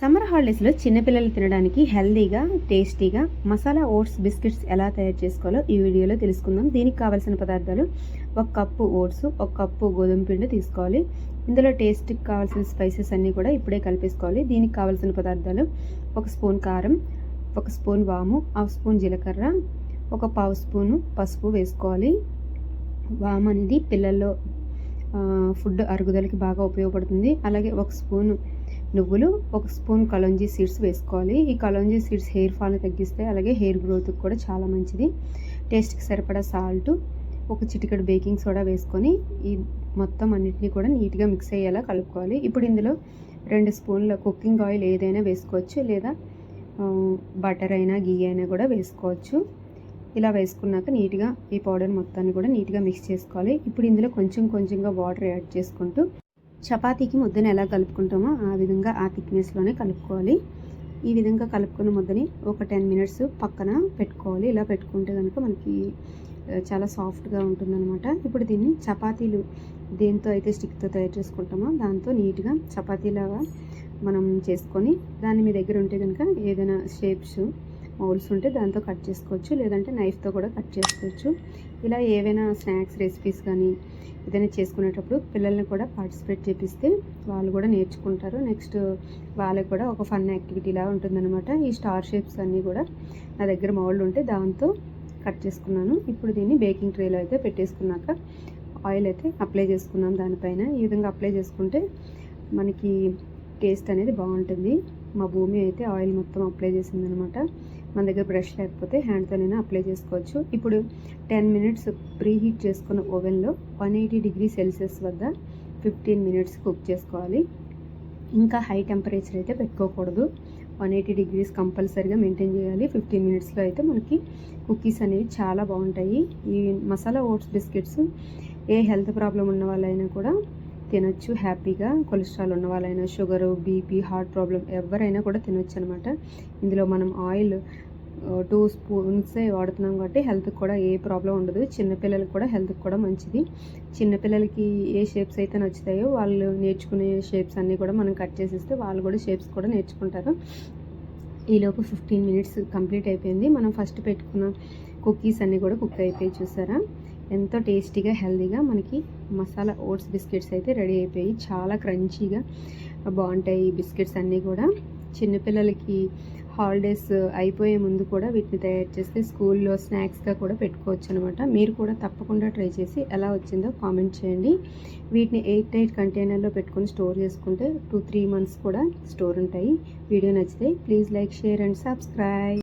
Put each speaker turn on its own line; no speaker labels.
Summer హాలిడేస్లో చిన్నపిల్లలు తినడానికి హెల్దీగా టేస్టీగా మసాలా ఓట్స్ బిస్కెట్స్ ఎలా తయారు చేసుకోవాలో ఈ వీడియోలో తెలుసుకుందాం. దీనికి కావాల్సిన పదార్థాలు: 1 కప్పు ఓట్స్, 1 కప్పు గోధుమ పిండి తీసుకోవాలి. ఇందులో టేస్ట్కి కావాల్సిన స్పైసెస్ అన్నీ కూడా ఇప్పుడే కలిపేసుకోవాలి. దీనికి కావాల్సిన పదార్థాలు: 1 స్పూన్ కారం, 1 స్పూన్ వాము, 1 స్పూన్ జీలకర్ర, 1 పావు స్పూను పసుపు వేసుకోవాలి. వాము అనేది పిల్లల్లో ఫుడ్ అరుగుదలకి బాగా ఉపయోగపడుతుంది. అలాగే 1 స్పూను నువ్వులు, 1 స్పూన్ కలోంజీ సీడ్స్ వేసుకోవాలి. ఈ కలోంజీ సీడ్స్ హెయిర్ ఫాల్ని తగ్గిస్తాయి, అలాగే హెయిర్ గ్రోత్కి కూడా చాలా మంచిది. టేస్ట్కి సరిపడా సాల్ట్, 1 చిటికెడు బేకింగ్ సోడా వేసుకొని ఈ మొత్తం అన్నిటినీ కూడా నీట్గా మిక్స్ అయ్యేలా కలుపుకోవాలి. ఇప్పుడు ఇందులో 2 స్పూన్ల కుకింగ్ ఆయిల్ ఏదైనా వేసుకోవచ్చు, లేదా బటర్ అయినా గీ అయినా కూడా వేసుకోవచ్చు. ఇలా వేసుకున్నాక నీట్గా ఈ పౌడర్ మొత్తాన్ని కూడా నీట్గా మిక్స్ చేసుకోవాలి. ఇప్పుడు ఇందులో కొంచెం కొంచెంగా వాటర్ యాడ్ చేసుకుంటూ చపాతీకి ముద్దను ఎలా కలుపుకుంటామో ఆ విధంగా ఆ థిక్నెస్లోనే కలుపుకోవాలి. ఈ విధంగా కలుపుకున్న ముద్దని ఒక 10 మినిట్స్ పక్కన పెట్టుకోవాలి. ఇలా పెట్టుకుంటే కనుక మనకి చాలా సాఫ్ట్గా ఉంటుందన్నమాట. ఇప్పుడు దీన్ని చపాతీలు దేంతో అయితే స్టిక్తో తయారు చేసుకుంటామో దాంతో నీట్గా చపాతీలాగా మనం చేసుకొని, దాన్ని మీ దగ్గర ఉంటే కనుక ఏదైనా షేప్స్ మౌల్స్ ఉంటే దాంతో కట్ చేసుకోవచ్చు, లేదంటే నైఫ్తో కూడా కట్ చేసుకోవచ్చు. ఇలా ఏవైనా స్నాక్స్ రెసిపీస్ కానీ ఏదైనా చేసుకునేటప్పుడు పిల్లల్ని కూడా పార్టిసిపేట్ చేపిస్తే వాళ్ళు కూడా నేర్చుకుంటారు. నెక్స్ట్ వాళ్ళకి కూడా ఒక ఫన్ యాక్టివిటీలా ఉంటుందన్నమాట. ఈ స్టార్ షేప్స్ అన్నీ కూడా నా దగ్గర మౌల్డ్ ఉంటే దాంతో కట్ చేసుకున్నాను. ఇప్పుడు దీన్ని బేకింగ్ ట్రేలో అయితే పెట్టేసుకున్నాక ఆయిల్ అయితే అప్లై చేసుకున్నాం దానిపైన. ఈ విధంగా అప్లై చేసుకుంటే మనకి టేస్ట్ అనేది బాగుంటుంది. మా భూమి అయితే ఆయిల్ మొత్తం అప్లై చేసిందనమాట. మన దగ్గర బ్రష్ లేకపోతే హ్యాండ్తోనైనా అప్లై చేసుకోవచ్చు. ఇప్పుడు 10 మినిట్స్ ప్రీ హీట్ చేసుకున్న ఓవెన్లో 180 డిగ్రీ సెల్సియస్ వద్ద 15 మినిట్స్ కుక్ చేసుకోవాలి. ఇంకా హై టెంపరేచర్ అయితే పెట్టుకోకూడదు. 180 డిగ్రీస్ కంపల్సరీగా మెయింటైన్ చేయాలి. 15 మినిట్స్లో అయితే మనకి కుకీస్ అనేవి చాలా బాగుంటాయి. ఈ మసాలా ఓట్స్ బిస్కెట్స్ ఏ హెల్త్ ప్రాబ్లం ఉన్న వాళ్ళైనా కూడా తినొచ్చు హ్యాపీగా. కొలెస్ట్రాల్ ఉన్న వాళ్ళైనా, షుగరు, బీపీ, హార్ట్ ప్రాబ్లం ఎవరైనా కూడా తినొచ్చు అనమాట. ఇందులో మనం ఆయిల్ 2 స్పూన్సే వాడుతున్నాం కాబట్టి హెల్త్కి కూడా ఏ ప్రాబ్లం ఉండదు. చిన్నపిల్లలకి కూడా హెల్త్కి కూడా మంచిది. చిన్నపిల్లలకి ఏ షేప్స్ అయితే నచ్చుతాయో వాళ్ళు నేర్చుకునే షేప్స్ అన్నీ కూడా మనం కట్ చేసిస్తే వాళ్ళు కూడా షేప్స్ కూడా నేర్చుకుంటారు. ఈలోపు 15 మినిట్స్ కంప్లీట్ అయిపోయింది. మనం ఫస్ట్ పెట్టుకున్న కుకీస్ అన్నీ కూడా కుక్ అయిపోయి చూసారా. ఎంతో టేస్టీగా హెల్తీగా మనకి మసాలా ఓట్స్ బిస్కెట్స్ అయితే రెడీ అయిపోయి చాలా క్రంచీగా బాగుంటాయి. ఈ బిస్కెట్స్ అన్నీ కూడా చిన్నపిల్లలకి హాలిడేస్ అయిపోయే ముందు కూడా వీటిని తయారు చేస్తే స్కూల్లో స్నాక్స్గా కూడా పెట్టుకోవచ్చు అనమాట. మీరు కూడా తప్పకుండా ట్రై చేసి ఎలా వచ్చిందో కామెంట్ చేయండి. వీటిని 8 కంటైనర్లో పెట్టుకొని స్టోర్ చేసుకుంటే 2-3 మంత్స్ కూడా స్టోర్ ఉంటాయి. వీడియో నచ్చితే please like, share and subscribe.